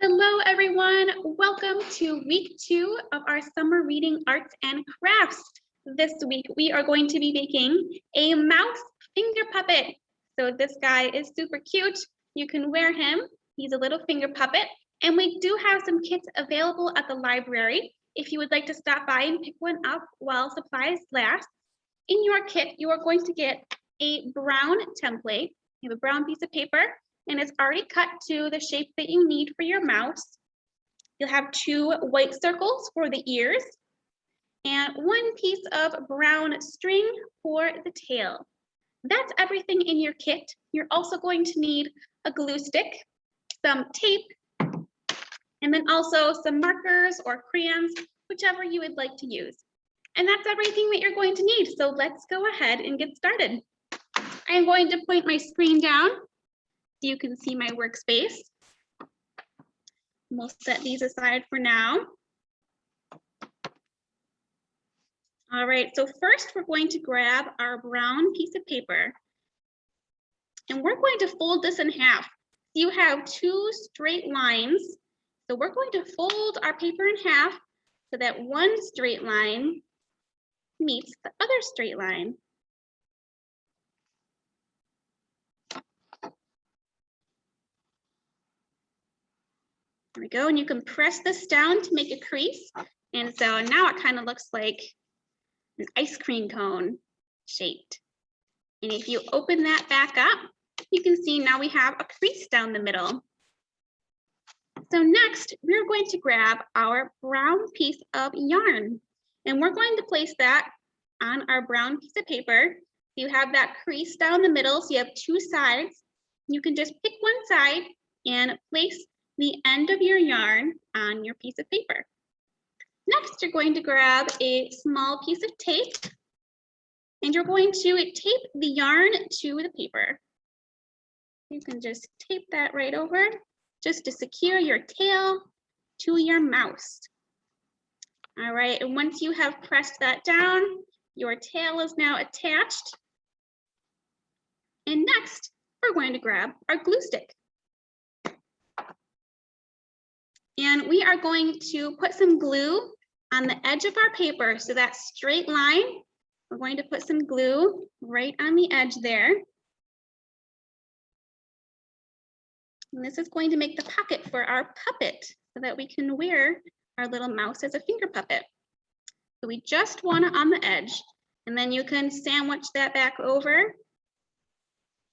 Hello, everyone. Welcome to week 2 of our summer reading arts and crafts. This week, we are going to be making a mouse finger puppet. So this guy is super cute. You can wear him. He's a little finger puppet. And we do have some kits available at the library if you would like to stop by and pick one up while supplies last. In your kit, you are going to get a brown template. You have a brown piece of paper, and it's already cut to the shape that you need for your mouse. You'll have 2 white circles for the ears and 1 piece of brown string for the tail. That's everything in your kit. You're also going to need a glue stick, some tape, and then also some markers or crayons, whichever you would like to use. And that's everything that you're going to need. So let's go ahead and get started. I'm going to point my screen down so you can see my workspace. We'll set these aside for now. All right, so first we're going to grab our brown piece of paper and we're going to fold this in half. You have 2 straight lines. So we're going to fold our paper in half so that one straight line meets the other straight line. There we go, and you can press this down to make a crease. And so now it kind of looks like an ice cream cone shaped. And if you open that back up, you can see now we have a crease down the middle. So next, we're going to grab our brown piece of yarn, and we're going to place that on our brown piece of paper. You have that crease down the middle, so you have 2 sides. You can just pick one side and place the end of your yarn on your piece of paper. Next, you're going to grab a small piece of tape, and you're going to tape the yarn to the paper. You can just tape that right over just to secure your tail to your mouse. All right, and once you have pressed that down, your tail is now attached. And next, we're going to grab our glue stick. And we are going to put some glue on the edge of our paper. So that straight line, we're going to put some glue right on the edge there. And this is going to make the pocket for our puppet so that we can wear our little mouse as a finger puppet. So we just want it on the edge, and then you can sandwich that back over,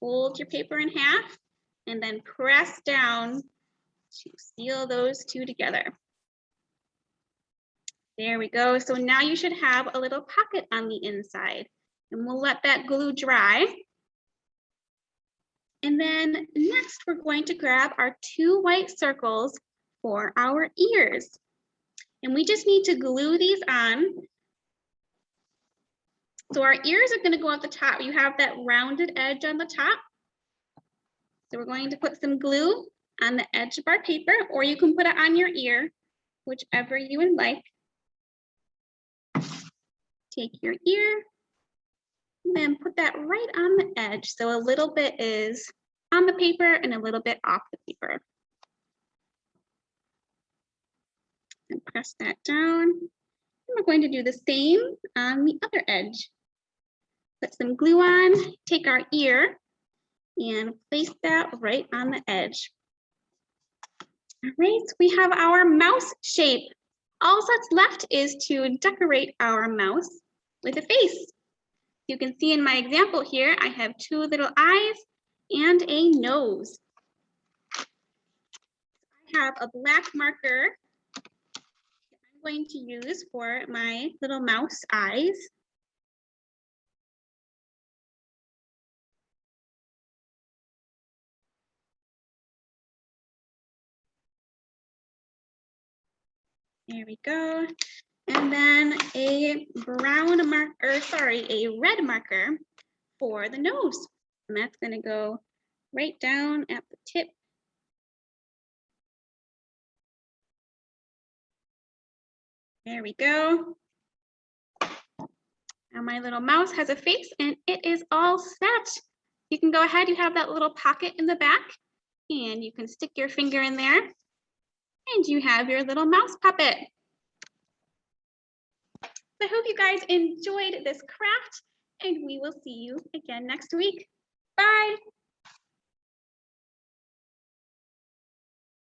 fold your paper in half, and then press down to seal those 2 together. There we go. So now you should have a little pocket on the inside, and we'll let that glue dry. And then next we're going to grab our 2 white circles for our ears. And we just need to glue these on. So our ears are going to go at the top. You have that rounded edge on the top. So we're going to put some glue on the edge of our paper, or you can put it on your ear, whichever you would like. Take your ear and then put that right on the edge. So a little bit is on the paper and a little bit off the paper. And press that down. And we're going to do the same on the other edge. Put some glue on, take our ear, and place that right on the edge. All right, so we have our mouse shape. All that's left is to decorate our mouse with a face. You can see in my example here, I have 2 little eyes and a nose. I have a black marker that I'm going to use for my little mouse eyes. There we go. And then a red marker for the nose. And that's going to go right down at the tip. There we go. Now my little mouse has a face and it is all set. You can go ahead, you have that little pocket in the back. And you can stick your finger in there and you have your little mouse puppet. I hope you guys enjoyed this craft and we will see you again next week. Bye.